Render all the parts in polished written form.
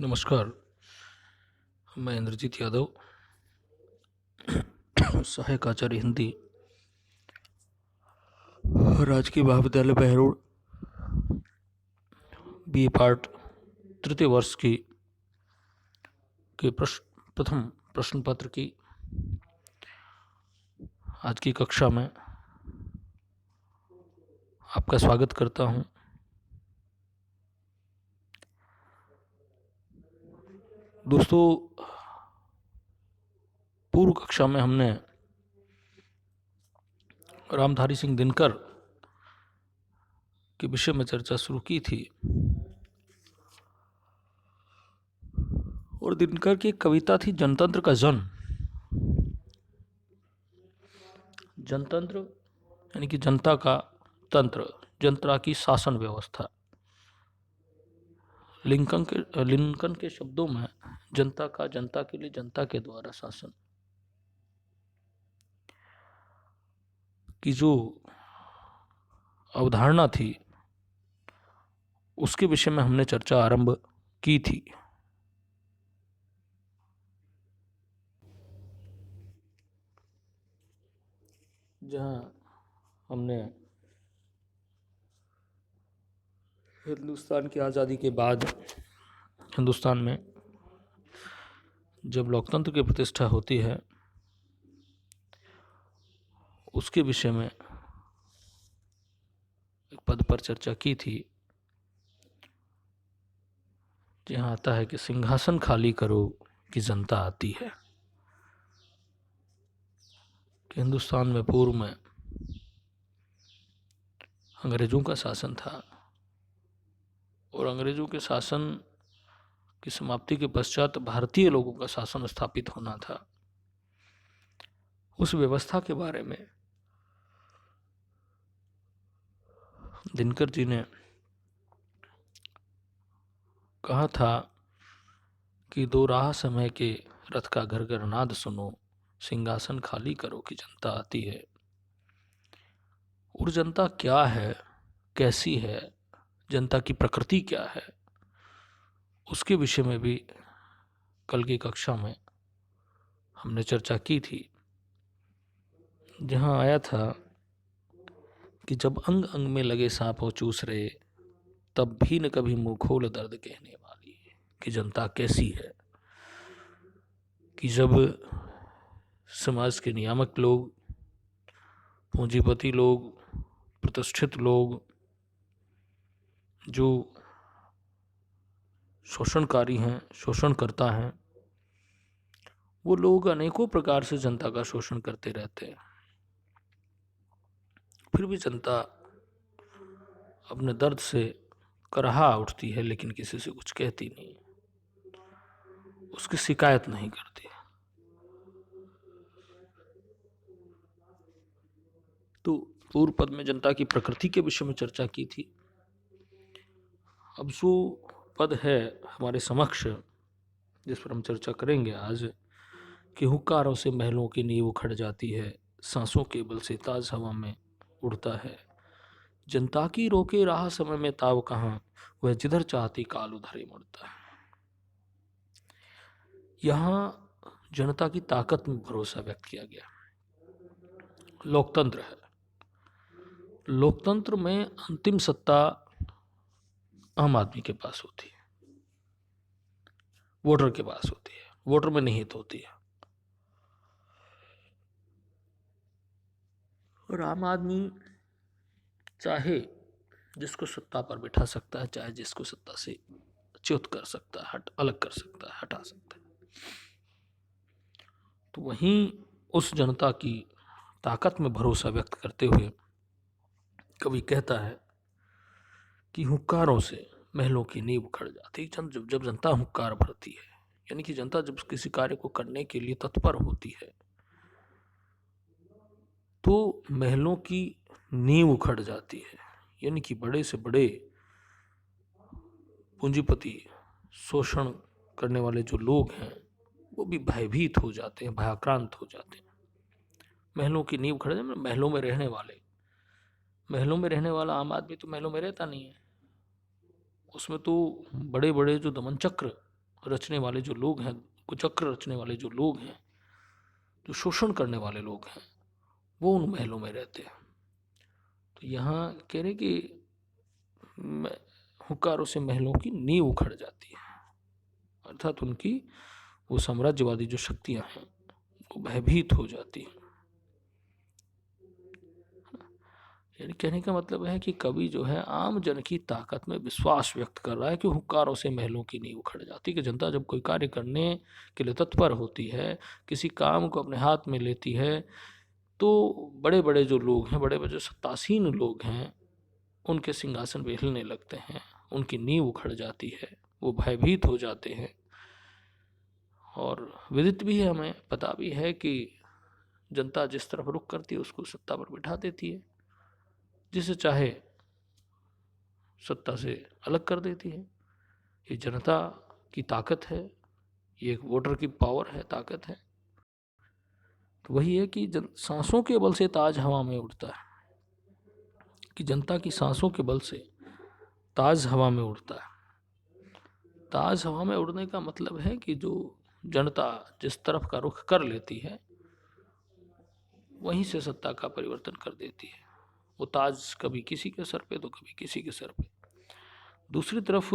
नमस्कार। मैं इंद्रजीत यादव, सहायक आचार्य हिंदी, राजकीय महाविद्यालय बहरोड, बी पार्ट तृतीय वर्ष की के प्रथम प्रश्न पत्र की आज की कक्षा में आपका स्वागत करता हूं। दोस्तों, पूर्व कक्षा में हमने रामधारी सिंह दिनकर के विषय में चर्चा शुरू की थी और दिनकर की एक कविता थी जनतंत्र का जन्म। जनतंत्र यानी कि जनता का तंत्र, जनता की शासन व्यवस्था। लिंकन के शब्दों में जनता का, जनता के लिए, जनता के द्वारा शासन की जो अवधारणा थी उसके विषय में हमने चर्चा आरंभ की थी। जहां हमने हिंदुस्तान की आज़ादी के बाद हिंदुस्तान में जब लोकतंत्र की प्रतिष्ठा होती है उसके विषय में एक पद पर चर्चा की थी, जहाँ आता है कि सिंहासन खाली करो कि जनता आती है। कि हिंदुस्तान में पूर्व में अंग्रेजों का शासन था और अंग्रेजों के शासन की समाप्ति के पश्चात भारतीय लोगों का शासन स्थापित होना था। उस व्यवस्था के बारे में दिनकर जी ने कहा था कि दो राह समय के रथ का घर घर नाद सुनो, सिंहासन खाली करो कि जनता आती है। और जनता क्या है, कैसी है, जनता की प्रकृति क्या है, उसके विषय में भी कल की कक्षा में हमने चर्चा की थी। जहां आया था कि जब अंग अंग में लगे सांप हो चूस रहे, तब भी न कभी मुंह खोल दर्द कहने वाली। कि जनता कैसी है, कि जब समाज के नियामक लोग, पूंजीपति लोग, प्रतिष्ठित लोग जो शोषणकारी हैं, शोषणकर्ता हैं, वो लोग अनेकों प्रकार से जनता का शोषण करते रहते हैं, फिर भी जनता अपने दर्द से कराहा उठती है, लेकिन किसी से कुछ कहती नहीं, उसकी शिकायत नहीं करती। तो पूर्व पद में जनता की प्रकृति के विषय में चर्चा की थी। अब जो पद है हमारे समक्ष, जिस पर हम चर्चा करेंगे आज, कि हुक्कारों से महलों की नींव उखड़ जाती है, सांसों के बल से ताज हवा में उड़ता है, जनता की रोके राह समय में ताव कहाँ, वह जिधर चाहती काल उधर ही मुड़ता है। यहाँ जनता की ताकत में भरोसा व्यक्त किया गया। लोकतंत्र है, लोकतंत्र में अंतिम सत्ता आम आदमी के पास होती है, वोटर के पास होती है, वोटर में निहित होती है। और आम आदमी चाहे जिसको सत्ता पर बिठा सकता है, चाहे जिसको सत्ता से च्युत कर सकता है, अलग कर सकता है, हटा सकता है। तो वहीं उस जनता की ताकत में भरोसा व्यक्त करते हुए कवि कहता है कि हुक्कारों से महलों की नींव उखड़ जाती है। जब जनता हुक्कार भरती है, यानी कि जनता जब किसी कार्य को करने के लिए तत्पर होती है, तो महलों की नींव उखड़ जाती है। यानी कि बड़े से बड़े पूंजीपति, शोषण करने वाले जो लोग हैं, वो भी भयभीत हो जाते हैं, भयाक्रांत हो जाते हैं। महलों की नींव खड़े, महलों में रहने वाले, महलों में रहने वाला आम आदमी तो महलों में रहता नहीं है। उसमें तो बड़े बड़े जो दमन चक्र रचने वाले जो लोग हैं, कुचक्र रचने वाले जो लोग हैं, जो शोषण करने वाले लोग हैं, वो उन महलों में रहते हैं। तो यहाँ कह रहे कि हुक्कारों से महलों की नींव उखड़ जाती है, अर्थात उनकी वो साम्राज्यवादी जो शक्तियां हैं वो भयभीत हो जाती हैं। यानी कहने का मतलब है कि कवि जो है आम जन की ताकत में विश्वास व्यक्त कर रहा है कि हुक्कारों से महलों की नींव उखड़ जाती है, कि जनता जब कोई कार्य करने के लिए तत्पर होती है, किसी काम को अपने हाथ में लेती है, तो बड़े बड़े जो लोग हैं, बड़े बड़े जो सत्तासीन लोग हैं, उनके सिंहासन पे हिलने लगते हैं, उनकी नींव उखड़ जाती है, वो भयभीत हो जाते हैं। और विदित भी है, हमें पता भी है कि जनता जिस तरफ रुख करती है उसको सत्ता पर बिठा देती है, जिसे चाहे सत्ता से अलग कर देती है। ये जनता की ताकत है, ये एक वोटर की पावर है, ताकत है। तो वही है कि सांसों के बल से ताज हवा में उड़ता है, कि जनता की सांसों के बल से ताज हवा में उड़ता है। ताज हवा में उड़ने का मतलब है कि जो जनता जिस तरफ का रुख कर लेती है वहीं से सत्ता का परिवर्तन कर देती है। वो ताज कभी किसी के सर पे तो कभी किसी के सर पे। दूसरी तरफ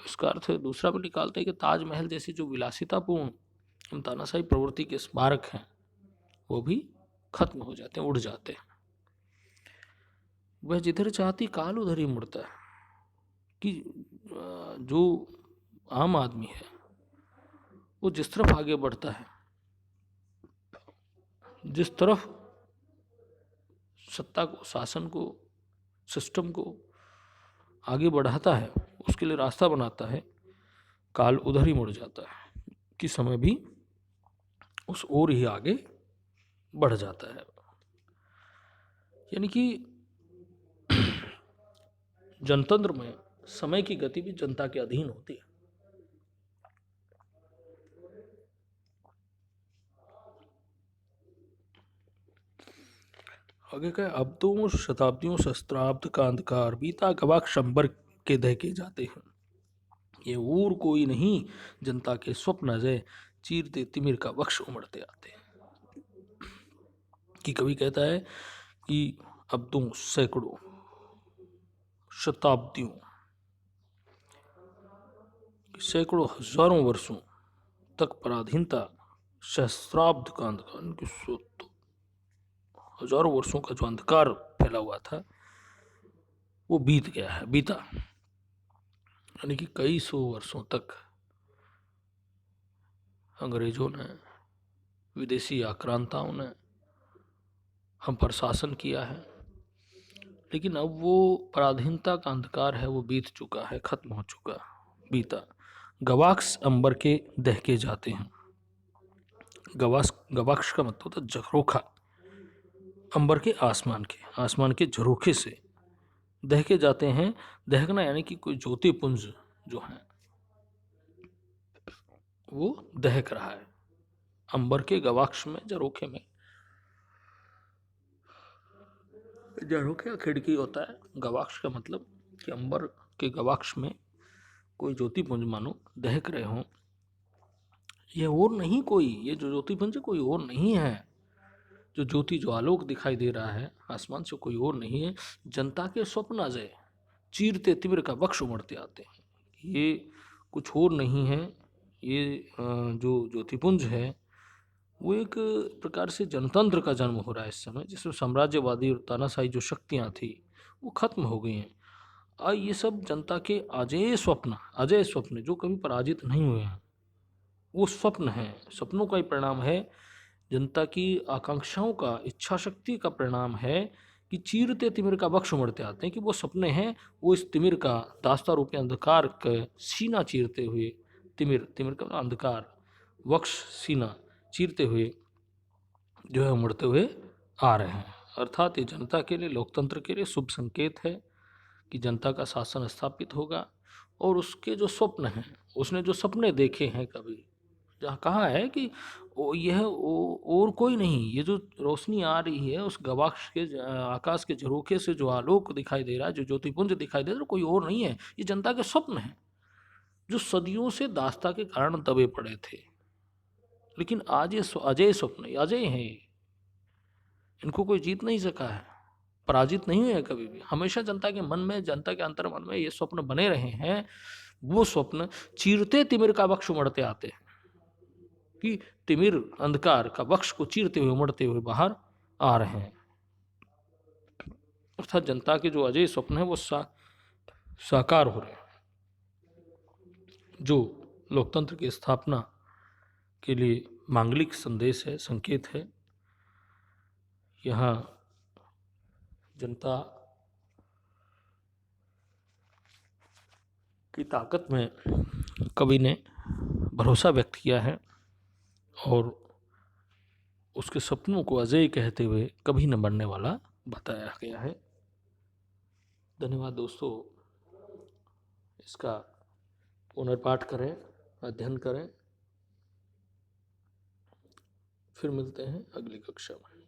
इसका अर्थ दूसरा भी निकालते हैं कि ताजमहल जैसी जो विलासितापूर्ण तानाशाही प्रवृत्ति के स्मारक हैं वो भी खत्म हो जाते हैं, उड़ जाते हैं। वह जिधर चाहती काल उधर ही मुड़ता है, कि जो आम आदमी है वो जिस तरफ आगे बढ़ता है, जिस तरफ सत्ता को, शासन को, सिस्टम को आगे बढ़ाता है, उसके लिए रास्ता बनाता है, काल उधर ही मुड़ जाता है, कि समय भी उस ओर ही आगे बढ़ जाता है। यानी कि जनतंत्र में समय की गति भी जनता के अधीन होती है। आगे का अब्दों शताब्दियों सहस्त्राब्द का अंधकार बीता गवाक्ष अंबर के दहके जाते हैं, ये और कोई नहीं जनता के स्वप्न अजय चीरते तिमिर का वक्ष उमड़ते आते हैं। कि कवि कहता है कि अब्दों, सैकड़ों, शताब्दियों, सैकड़ों हजारों वर्षों तक पराधीनता, सहस्त्राब्द का अंधकार, हजारों वर्षों का जो अंधकार फैला हुआ था वो बीत गया है, बीता। यानी कि कई सौ वर्षों तक अंग्रेजों ने, विदेशी आक्रांताओं ने हम पर शासन किया है, लेकिन अब वो पराधीनता का अंधकार है वो बीत चुका है, खत्म हो चुका, बीता। गवाक्ष अंबर के दहके जाते हैं। गवाक्ष का मतलब होता है झरोखा, अंबर के, आसमान के झरोखे से दहके जाते हैं। दहकना यानी कि कोई ज्योति पुंज जो है वो दहक रहा है अंबर के गवाक्ष में, झरोखे में। झरोखे का खिड़की होता है, गवाक्ष का मतलब कि अंबर के गवाक्ष में कोई ज्योति पुंज मानो दहक रहे हों। यह और नहीं कोई, ये जो ज्योति पुंज कोई और नहीं है, जो ज्योति जो आलोक दिखाई दे रहा है आसमान से कोई और नहीं है, जनता के स्वप्न अजय चीरते तिमिर का वक्ष उमड़ते आते हैं। ये कुछ और नहीं है, ये जो ज्योतिपुंज है वो एक प्रकार से जनतंत्र का जन्म हो रहा है इस समय, जिसमें साम्राज्यवादी और तानाशाही जो शक्तियाँ थी वो खत्म हो गई हैं। और ये सब जनता के अजय स्वप्न जो कभी पराजित नहीं हुए हैं, वो स्वप्न हैं, सपनों का ही परिणाम है, जनता की आकांक्षाओं का, इच्छा शक्ति का परिणाम है कि चीरते तिमिर का वक्ष उमड़ते आते हैं, कि वो सपने हैं, वो इस तिमिर का, दास्ता रूपी अंधकार का सीना चीरते हुए, तिमिर का अंधकार, वक्ष सीना चीरते हुए जो है उमड़ते हुए आ रहे हैं। अर्थात ये जनता के लिए, लोकतंत्र के लिए शुभ संकेत है कि जनता का शासन स्थापित होगा। और उसके जो स्वप्न हैं, उसने जो सपने देखे हैं कभी, जहाँ कहा है कि और कोई नहीं, ये जो रोशनी आ रही है उस गवाक्ष के, आकाश के झरोखे से जो आलोक दिखाई दे रहा है, जो ज्योतिपुंज दिखाई दे रहा है, कोई और नहीं है, ये जनता के स्वप्न हैं जो सदियों से दास्ता के कारण दबे पड़े थे, लेकिन आज ये अजय स्वप्न, अजय हैं, इनको कोई जीत नहीं सका है, पराजित नहीं हुए हैं कभी भी। हमेशा जनता के मन में, जनता के अंतर मन में ये स्वप्न बने रहे हैं। वो स्वप्न चीरते तिमिर का वक्ष उमड़ते आते हैं, कि तिमिर अंधकार का वक्ष को चीरते हुए उमड़ते हुए बाहर आ रहे हैं। अर्थात जनता के जो अजय स्वप्न है वो साकार हो रहे हैं, जो लोकतंत्र की स्थापना के लिए मांगलिक संदेश है, संकेत है। यहाँ जनता की ताकत में कवि ने भरोसा व्यक्त किया है और उसके सपनों को अजय कहते हुए कभी न मरने वाला बताया गया है। धन्यवाद दोस्तों। इसका पुनर्पाठ करें, अध्ययन करें। फिर मिलते हैं अगली कक्षा में।